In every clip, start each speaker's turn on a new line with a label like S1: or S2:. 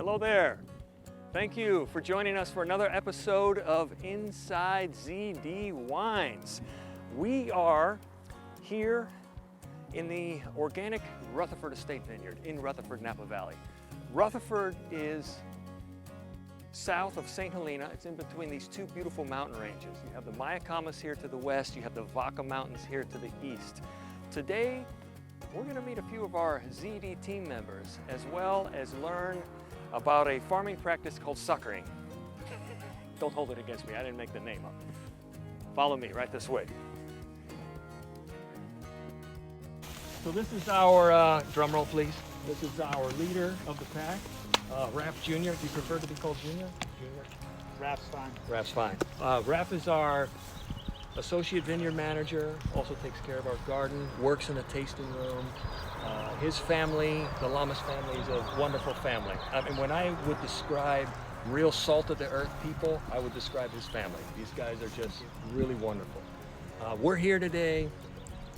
S1: Hello there. Thank you for joining us for another episode of Inside ZD Wines. We are here in the Organic Rutherford Estate Vineyard in Rutherford, Napa Valley. Rutherford is south of St. Helena. It's in between these two beautiful mountain ranges. You have the Mayacamas here to the west, you have the Vaca Mountains here to the east. Today, we're going to meet a few of our ZD team members, as well as learn about a farming practice called suckering. Don't hold it against me, I didn't make the name up. Follow me right this way. So this is our, drum roll please, this is our leader of the pack, Raf Jr. Do you prefer to be called Junior? Junior?
S2: Raf's fine.
S1: Raf's fine. Raf is our associate vineyard manager, also takes care of our garden, works in the tasting room. His family, the Llamas family, is a wonderful family. I mean, when I would describe real salt of the earth people, I would describe his family. These guys are just really wonderful. We're here today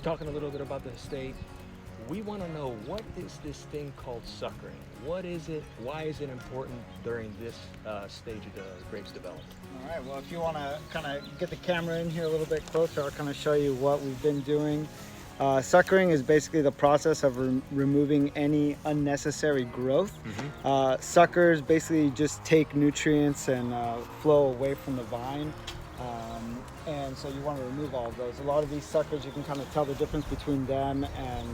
S1: talking a little bit about the estate. We want to know, what is this thing called suckering? What is it? Why is it important during this stage of the grapes development?
S2: All right, well, if you want to kind of get the camera in here a little bit closer, I'll kind of show you what we've been doing. Suckering is basically the process of removing any unnecessary growth. Suckers basically just take nutrients and flow away from the vine. And so you want to remove all of those. A lot of these suckers, you can kind of tell the difference between them and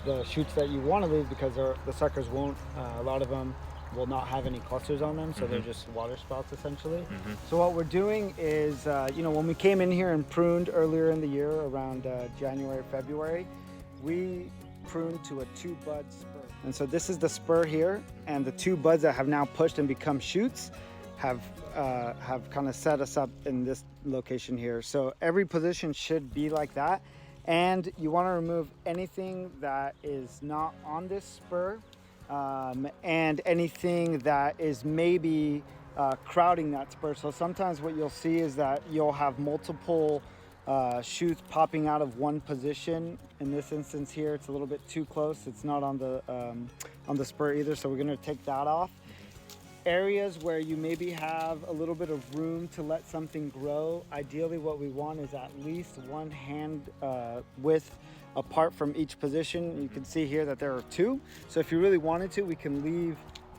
S2: the shoots that you want to leave, because the suckers won't, a lot of them will not have any clusters on them, so they're just water sprouts essentially. So what we're doing is, when we came in here and pruned earlier in the year, around January, February, we pruned to a 2-bud spur. And so this is the spur here, and the 2 buds that have now pushed and become shoots have kind of set us up in this location here. So every position should be like that. And you want to remove anything that is not on this spur, and anything that is maybe crowding that spur. So sometimes what you'll see is that you'll have multiple shoots popping out of one position. In this instance here, it's a little bit too close. It's not on the spur either, so we're going to take that off. Areas where you maybe have a little bit of room to let something grow, ideally what we want is at least 1 hand width apart from each position. You can see here that there are 2. So if you really wanted to, we can leave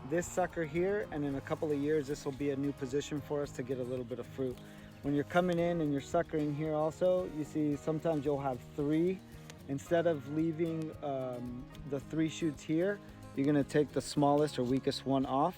S2: this sucker here, and in a couple of years this will be a new position for us to get a little bit of fruit. When you're coming in and you're suckering here also, you see sometimes you'll have 3. Instead of leaving the 3 shoots here, you're going to take the smallest or weakest one off,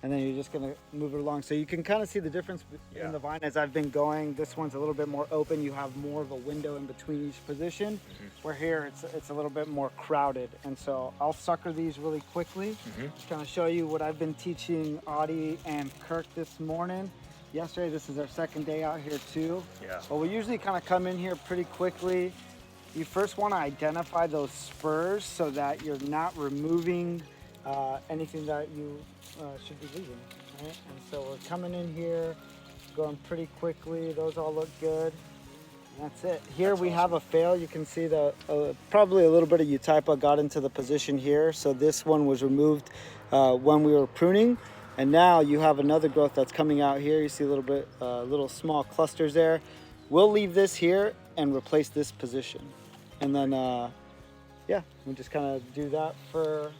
S2: and then you're just going to move it along. So you can kind of see the difference in the vine as I've been going. This one's a little bit more open. You have more of a window in between each position, where here it's a little bit more crowded. And so I'll sucker these really quickly. Just kind of show you what I've been teaching Audie and Kirk this morning. Yesterday, this is our 2nd day out here too. But we usually kind of come in here pretty quickly. You first want to identify those spurs so that you're not removing anything that you should be leaving, right? And so we're coming in here, going pretty quickly. Those all look good. And that's it. Here we have a fail. You can see the probably a little bit of Eutypa got into the position here. So this one was removed when we were pruning. And now you have another growth that's coming out here. You see a little bit, little small clusters there. We'll leave this here and replace this position. And then, we just kind of do that for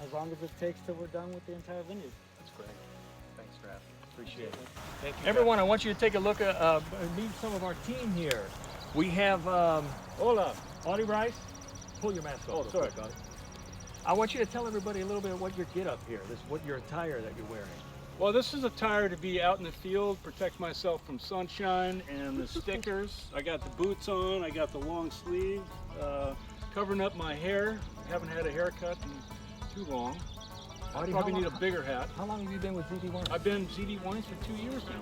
S2: as long as it takes till we're done with the entire vineyard.
S1: That's great. Thanks, Raf. Appreciate it. Thank you. Everyone, I want you to take a look at, meet some of our team here. We have, hola, Audie Rice. Pull your mask off. Sorry, Audie. I want you to tell everybody a little bit of what your get up here, what your attire that you're wearing.
S3: Well, this is attire to be out in the field, protect myself from sunshine and the stickers. I got the boots on, I got the long sleeve, covering up my hair. I haven't had a haircut in too long. I probably need a bigger hat.
S1: How long have you been with ZD Wines?
S3: I've been ZD Wines for 2 years now.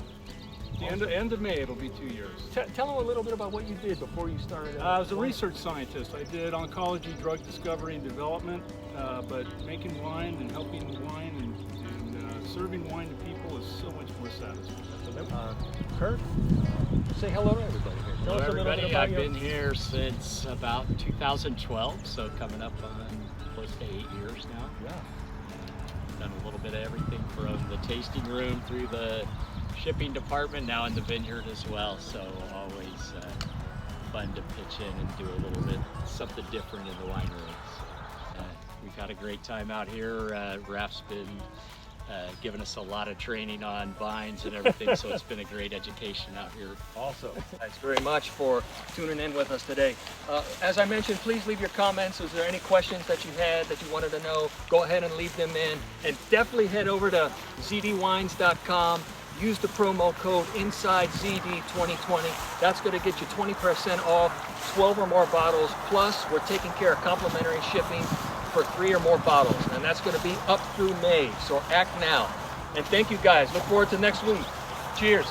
S3: The end of May, it'll be 2 years.
S1: Tell them a little bit about what you did before you started.
S3: I was a research scientist. I did oncology, drug discovery and development, but making wine and helping wine and serving wine to people is so much more satisfying.
S1: Kirk, say hello to everybody here.
S4: Hello everybody, I've been here since about 2012, so coming up on close to 8 years now.
S1: Yeah.
S4: done a little bit of everything from the tasting room through the shipping department, now in the vineyard as well. So always fun to pitch in and do a little bit something different in the winery. We've had a great time out here. Raf's been giving us a lot of training on vines and everything, so it's been a great education out here.
S1: Also, thanks very much for tuning in with us today. As I mentioned, please leave your comments. Was there any questions that you had that you wanted to know? Go ahead and leave them in, and definitely head over to zdwines.com. Use the promo code INSIDEZD2020. That's going to get you 20% off 12 or more bottles. Plus, we're taking care of complimentary shipping for 3 or more bottles, and that's going to be up through May. So act now. And thank you guys. Look forward to next week. Cheers.